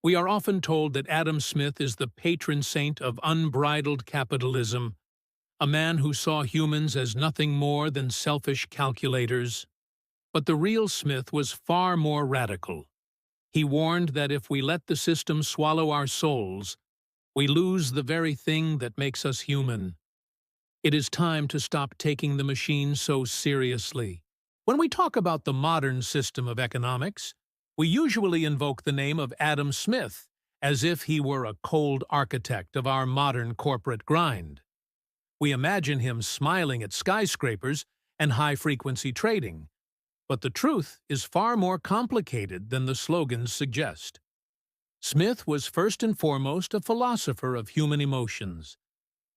We are often told that Adam Smith is the patron saint of unbridled capitalism, a man who saw humans as nothing more than selfish calculators. But the real Smith was far more radical. He warned that if we let the system swallow our souls, we lose the very thing that makes us human. It is time to stop taking the machine so seriously. When we talk about the modern system of economics, we usually invoke the name of Adam Smith, as if he were a cold architect of our modern corporate grind. We imagine him smiling at skyscrapers and high-frequency trading, but the truth is far more complicated than the slogans suggest. Smith was first and foremost a philosopher of human emotions,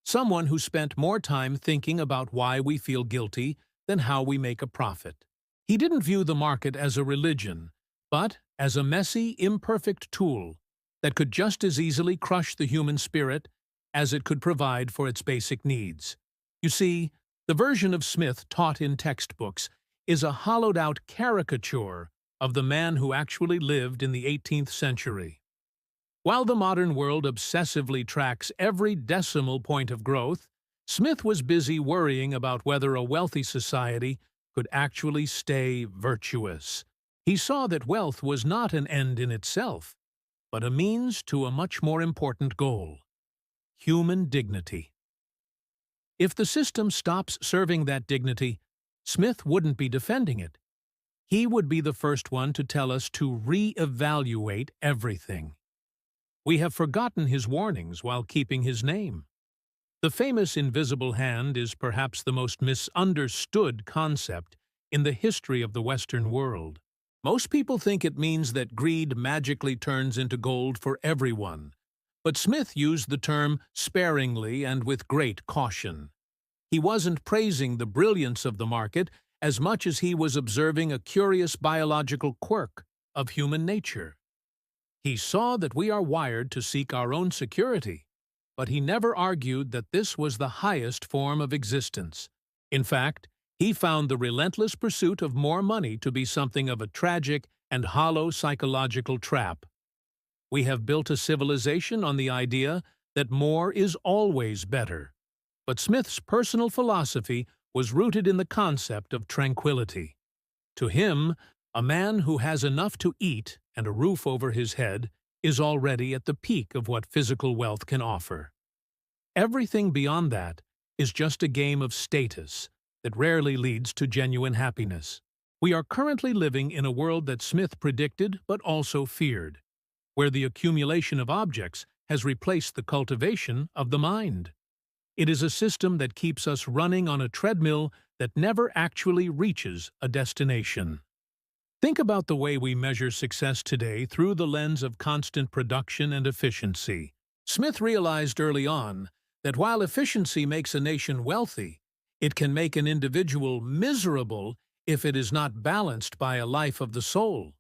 someone who spent more time thinking about why we feel guilty than how we make a profit. He didn't view the market as a religion, but as a messy, imperfect tool that could just as easily crush the human spirit as it could provide for its basic needs. You see, the version of Smith taught in textbooks is a hollowed-out caricature of the man who actually lived in the 18th century. While the modern world obsessively tracks every decimal point of growth, Smith was busy worrying about whether a wealthy society could actually stay virtuous. He saw that wealth was not an end in itself, but a means to a much more important goal: human dignity. If the system stops serving that dignity, Smith wouldn't be defending it. He would be the first one to tell us to re-evaluate everything. We have forgotten his warnings while keeping his name. The famous invisible hand is perhaps the most misunderstood concept in the history of the Western world. Most people think it means that greed magically turns into gold for everyone, but Smith used the term sparingly and with great caution. He wasn't praising the brilliance of the market as much as he was observing a curious biological quirk of human nature. He saw that we are wired to seek our own security, but he never argued that this was the highest form of existence. In fact, he found the relentless pursuit of more money to be something of a tragic and hollow psychological trap. We have built a civilization on the idea that more is always better. But Smith's personal philosophy was rooted in the concept of tranquility. To him, a man who has enough to eat and a roof over his head is already at the peak of what physical wealth can offer. Everything beyond that is just a game of status that rarely leads to genuine happiness. We are currently living in a world that Smith predicted but also feared, where the accumulation of objects has replaced the cultivation of the mind. It is a system that keeps us running on a treadmill that never actually reaches a destination. Think about the way we measure success today through the lens of constant production and efficiency. Smith realized early on that while efficiency makes a nation wealthy, it can make an individual miserable if it is not balanced by a life of the soul.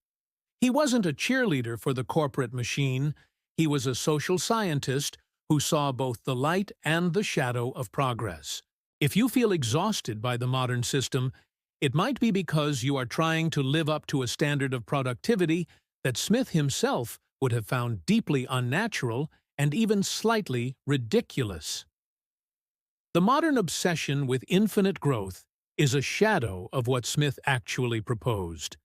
He wasn't a cheerleader for the corporate machine. He was a social scientist who saw both the light and the shadow of progress. If you feel exhausted by the modern system, it might be because you are trying to live up to a standard of productivity that Smith himself would have found deeply unnatural and even slightly ridiculous. The modern obsession with infinite growth is a shadow of what Smith actually proposed.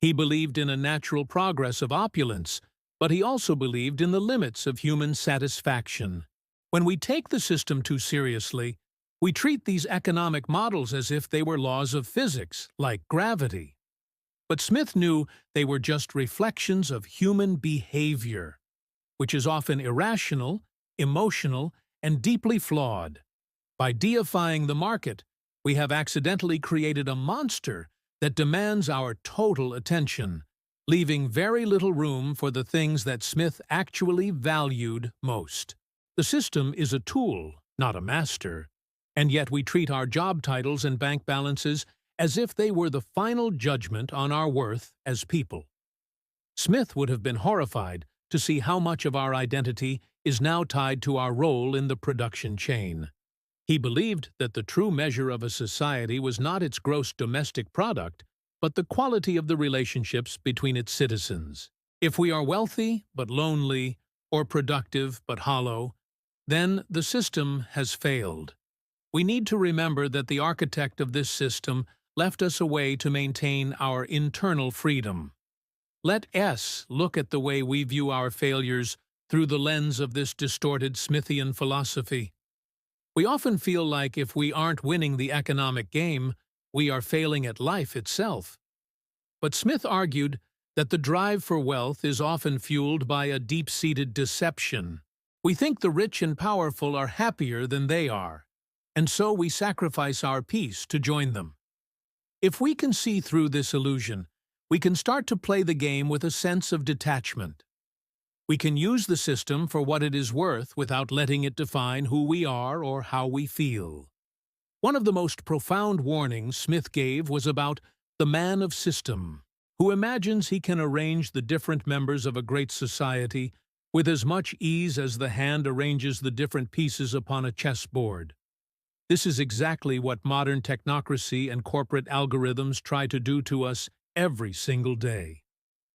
He believed in a natural progress of opulence, but he also believed in the limits of human satisfaction. When we take the system too seriously, we treat these economic models as if they were laws of physics, like gravity. But Smith knew they were just reflections of human behavior, which is often irrational, emotional, and deeply flawed. By deifying the market, we have accidentally created a monster that demands our total attention, leaving very little room for the things that Smith actually valued most. The system is a tool, not a master, and yet we treat our job titles and bank balances as if they were the final judgment on our worth as people. Smith would have been horrified to see how much of our identity is now tied to our role in the production chain. He believed that the true measure of a society was not its gross domestic product, but the quality of the relationships between its citizens. If we are wealthy but lonely, or productive but hollow, then the system has failed. We need to remember that the architect of this system left us a way to maintain our internal freedom. Let S look at the way we view our failures through the lens of this distorted Smithian philosophy. We often feel like if we aren't winning the economic game, we are failing at life itself. But Smith argued that the drive for wealth is often fueled by a deep-seated deception. We think the rich and powerful are happier than they are, and so we sacrifice our peace to join them. If we can see through this illusion, we can start to play the game with a sense of detachment. We can use the system for what it is worth without letting it define who we are or how we feel. One of the most profound warnings Smith gave was about the man of system, who imagines he can arrange the different members of a great society with as much ease as the hand arranges the different pieces upon a chessboard. This is exactly what modern technocracy and corporate algorithms try to do to us every single day.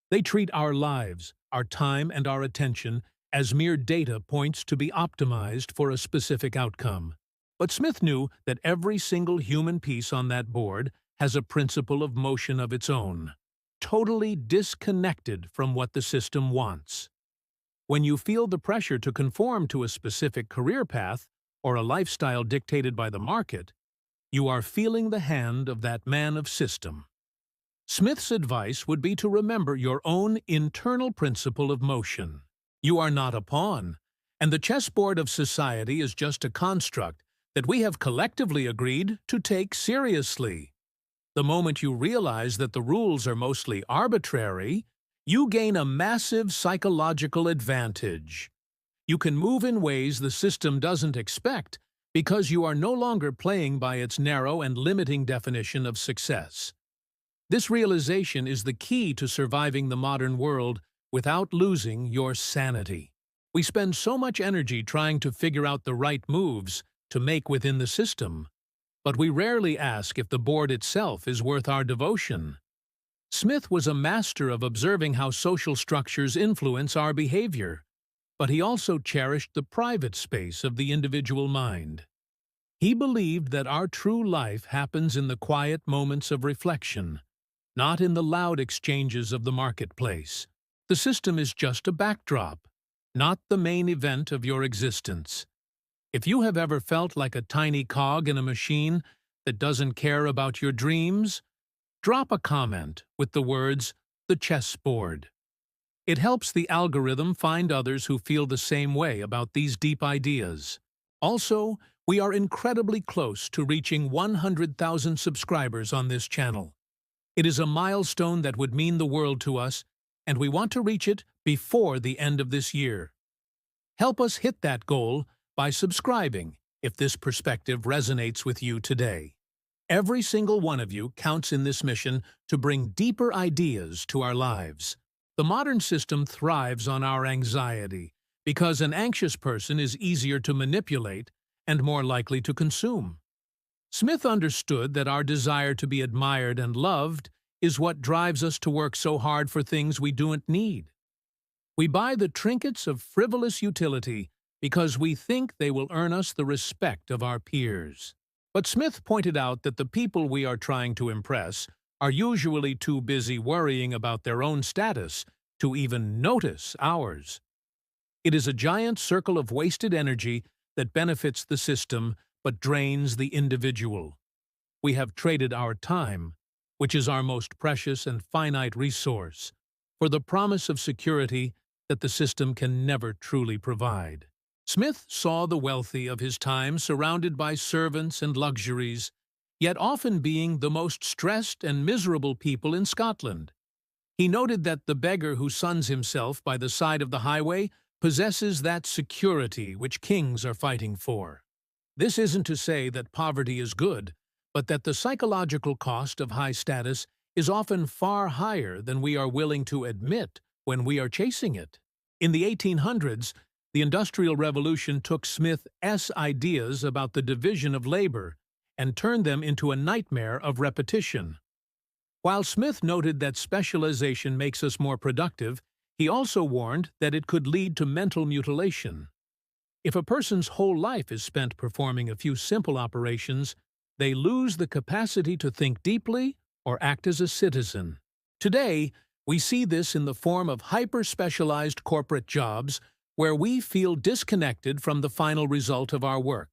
They treat our lives, our time, and our attention as mere data points to be optimized for a specific outcome. But Smith knew that every single human piece on that board has a principle of motion of its own, totally disconnected from what the system wants. When you feel the pressure to conform to a specific career path or a lifestyle dictated by the market, you are feeling the hand of that man of system. Smith's advice would be to remember your own internal principle of motion. You are not a pawn, and the chessboard of society is just a construct that we have collectively agreed to take seriously. The moment you realize that the rules are mostly arbitrary, you gain a massive psychological advantage. You can move in ways the system doesn't expect because you are no longer playing by its narrow and limiting definition of success. This realization is the key to surviving the modern world without losing your sanity. We spend so much energy trying to figure out the right moves to make within the system, but we rarely ask if the board itself is worth our devotion. Smith was a master of observing how social structures influence our behavior, but he also cherished the private space of the individual mind. He believed that our true life happens in the quiet moments of reflection, not in the loud exchanges of the marketplace. The system is just a backdrop, not the main event of your existence. If you have ever felt like a tiny cog in a machine that doesn't care about your dreams, drop a comment with the words, "the chessboard." It helps the algorithm find others who feel the same way about these deep ideas. Also, we are incredibly close to reaching 100,000 subscribers on this channel. It is a milestone that would mean the world to us, and we want to reach it before the end of this year. Help us hit that goal by subscribing if this perspective resonates with you today. Every single one of you counts in this mission to bring deeper ideas to our lives. The modern system thrives on our anxiety because an anxious person is easier to manipulate and more likely to consume. Smith understood that our desire to be admired and loved is what drives us to work so hard for things we don't need. We buy the trinkets of frivolous utility because we think they will earn us the respect of our peers. But Smith pointed out that the people we are trying to impress are usually too busy worrying about their own status to even notice ours. It is a giant circle of wasted energy that benefits the system but drains the individual. We have traded our time, which is our most precious and finite resource, for the promise of security that the system can never truly provide. Smith saw the wealthy of his time surrounded by servants and luxuries, yet often being the most stressed and miserable people in Scotland. He noted that the beggar who suns himself by the side of the highway possesses that security which kings are fighting for. This isn't to say that poverty is good, but that the psychological cost of high status is often far higher than we are willing to admit when we are chasing it. In the 1800s, the Industrial Revolution took Smith's ideas about the division of labor and turned them into a nightmare of repetition. While Smith noted that specialization makes us more productive, He also warned that it could lead to mental mutilation. If a person's whole life is spent performing a few simple operations, they lose the capacity to think deeply or act as a citizen. Today, we see this in the form of hyper-specialized corporate jobs where we feel disconnected from the final result of our work.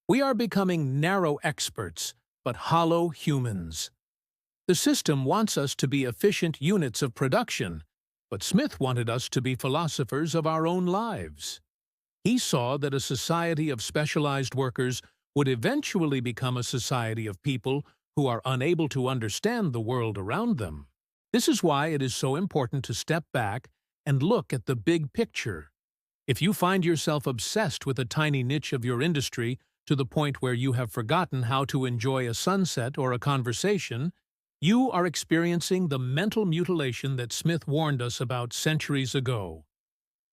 We are becoming narrow experts, but hollow humans. The system wants us to be efficient units of production, but Smith wanted us to be philosophers of our own lives. He saw that a society of specialized workers would eventually become a society of people who are unable to understand the world around them. This is why it is so important to step back and look at the big picture. If you find yourself obsessed with a tiny niche of your industry to the point where you have forgotten how to enjoy a sunset or a conversation, you are experiencing the mental mutilation that Smith warned us about centuries ago.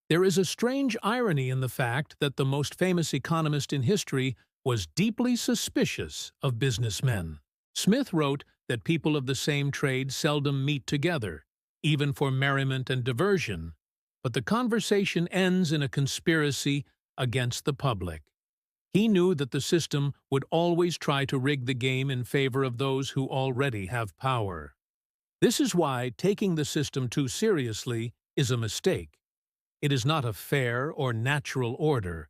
There is a strange irony in the fact that the most famous economist in history was deeply suspicious of businessmen. Smith wrote that people of the same trade seldom meet together, even for merriment and diversion, but the conversation ends in a conspiracy against the public. He knew that the system would always try to rig the game in favor of those who already have power. This is why taking the system too seriously is a mistake. It is not a fair or natural order,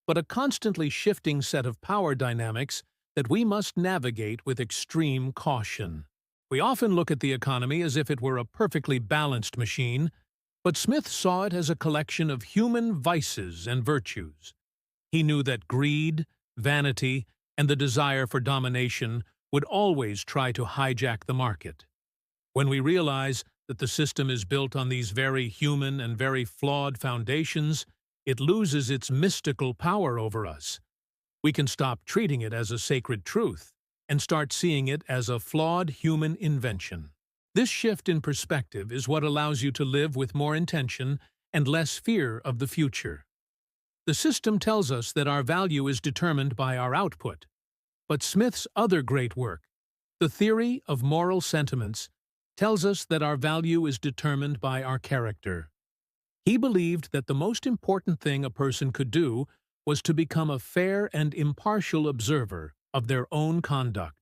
but a constantly shifting set of power dynamics that we must navigate with extreme caution. We often look at the economy as if it were a perfectly balanced machine, but Smith saw it as a collection of human vices and virtues. He knew that greed, vanity, and the desire for domination would always try to hijack the market. When we realize that the system is built on these very human and very flawed foundations, it loses its mystical power over us. We can stop treating it as a sacred truth and start seeing it as a flawed human invention. This shift in perspective is what allows you to live with more intention and less fear of the future. The system tells us that our value is determined by our output, but Smith's other great work, The Theory of Moral Sentiments, tells us that our value is determined by our character. He believed that the most important thing a person could do was to become a fair and impartial observer of their own conduct.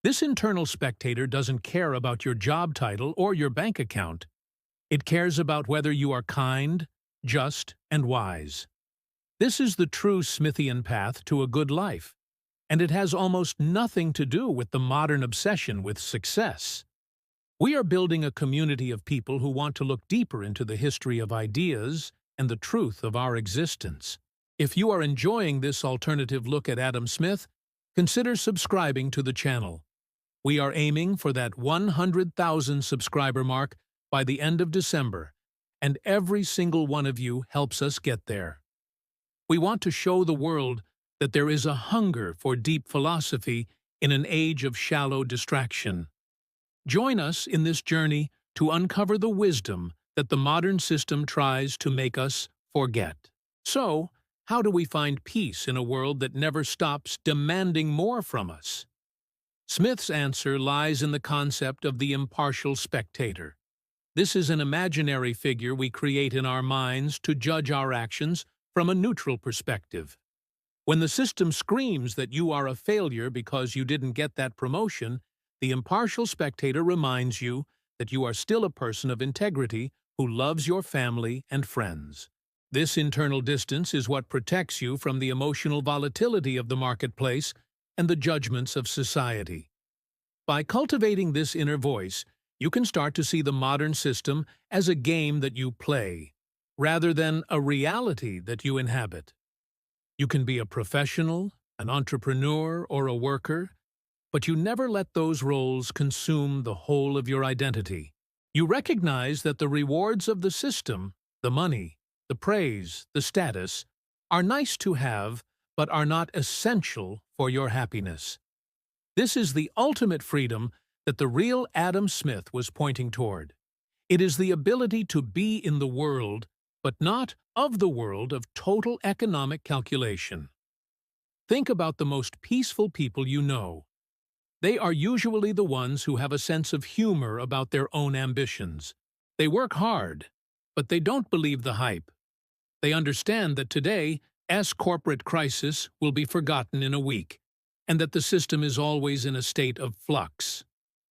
This internal spectator doesn't care about your job title or your bank account. It cares about whether you are kind, just, and wise. This is the true Smithian path to a good life, and it has almost nothing to do with the modern obsession with success. We are building a community of people who want to look deeper into the history of ideas and the truth of our existence. If you are enjoying this alternative look at Adam Smith, consider subscribing to the channel. We are aiming for that 100,000 subscriber mark by the end of December, and every single one of you helps us get there. We want to show the world that there is a hunger for deep philosophy in an age of shallow distraction. Join us in this journey to uncover the wisdom that the modern system tries to make us forget. So, how do we find peace in a world that never stops demanding more from us? Smith's answer lies in the concept of the impartial spectator. This is an imaginary figure we create in our minds to judge our actions from a neutral perspective. When the system screams that you are a failure because you didn't get that promotion, the impartial spectator reminds you that you are still a person of integrity who loves your family and friends. This internal distance is what protects you from the emotional volatility of the marketplace and the judgments of society. By cultivating this inner voice, you can start to see the modern system as a game that you play, rather than a reality that you inhabit. You can be a professional, an entrepreneur, or a worker, but you never let those roles consume the whole of your identity. You recognize that the rewards of the system, the money, the praise, the status, are nice to have, but are not essential for your happiness. This is the ultimate freedom that the real Adam Smith was pointing toward. It is the ability to be in the world, but not of the world of total economic calculation. Think about the most peaceful people you know. They are usually the ones who have a sense of humor about their own ambitions. They work hard, But they don't believe the hype. They understand that today's corporate crisis will be forgotten in a week, and that the system is always in a state of flux.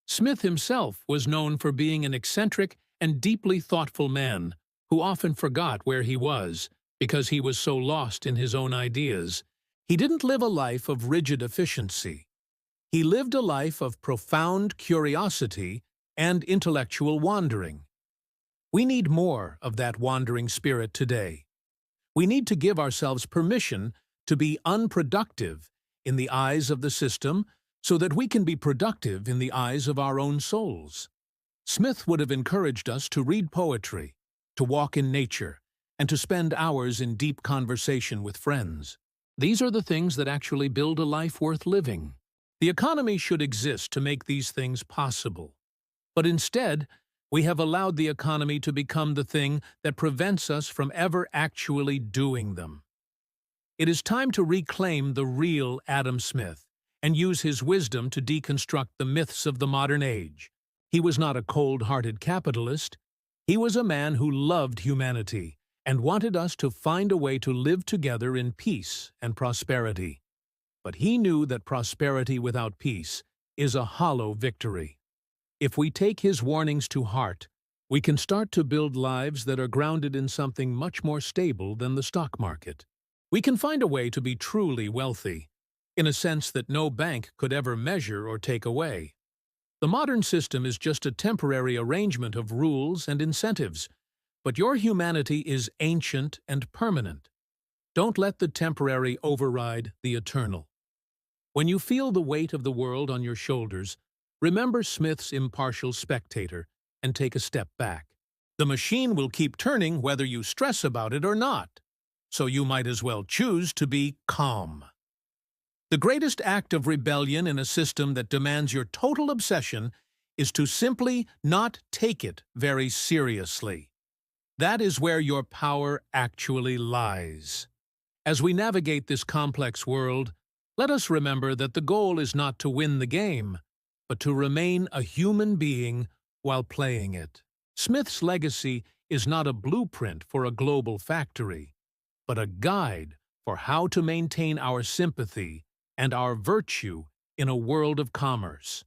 Smith himself was known for being an eccentric and deeply thoughtful man who often forgot where he was because he was so lost in his own ideas. He didn't live a life of rigid efficiency. He lived a life of profound curiosity and intellectual wandering. We need more of that wandering spirit today. We need to give ourselves permission to be unproductive in the eyes of the system so that we can be productive in the eyes of our own souls. Smith would have encouraged us to read poetry, to walk in nature, and to spend hours in deep conversation with friends. These are the things that actually build a life worth living. The economy should exist to make these things possible. But instead, we have allowed the economy to become the thing that prevents us from ever actually doing them. It is time to reclaim the real Adam Smith and use his wisdom to deconstruct the myths of the modern age. He was not a cold-hearted capitalist. He was a man who loved humanity and wanted us to find a way to live together in peace and prosperity. But he knew that prosperity without peace is a hollow victory. If we take his warnings to heart, we can start to build lives that are grounded in something much more stable than the stock market. We can find a way to be truly wealthy, in a sense that no bank could ever measure or take away. The modern system is just a temporary arrangement of rules and incentives, but your humanity is ancient and permanent. Don't let the temporary override the eternal. When you feel the weight of the world on your shoulders, remember Smith's impartial spectator and take a step back. The machine will keep turning whether you stress about it or not, so you might as well choose to be calm. The greatest act of rebellion in a system that demands your total obsession is to simply not take it very seriously. That is where your power actually lies. As we navigate this complex world, let us remember that the goal is not to win the game, but to remain a human being while playing it. Smith's legacy is not a blueprint for a global factory, but a guide for how to maintain our sympathy and our virtue in a world of commerce.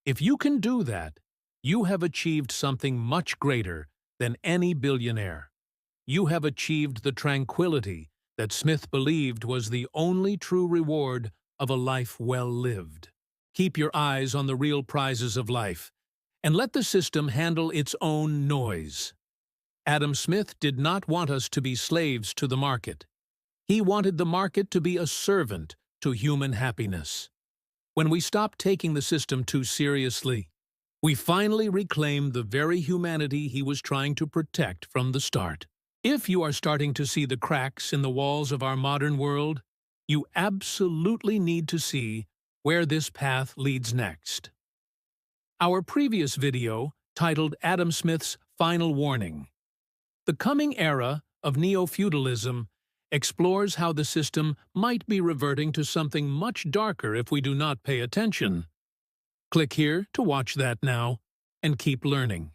If you can do that, you have achieved something much greater than any billionaire. You have achieved the tranquility that Smith believed was the only true reward of a life well lived. Keep your eyes on the real prizes of life, and let the system handle its own noise. Adam Smith did not want us to be slaves to the market. He wanted the market to be a servant to human happiness. When we stop taking the system too seriously, we finally reclaim the very humanity he was trying to protect from the start. If you are starting to see the cracks in the walls of our modern world, you absolutely need to see where this path leads next. Our previous video, titled Adam Smith's Final Warning. The coming era of neo-feudalism explores how the system might be reverting to something much darker if we do not pay attention. Click here to watch that now, and keep learning.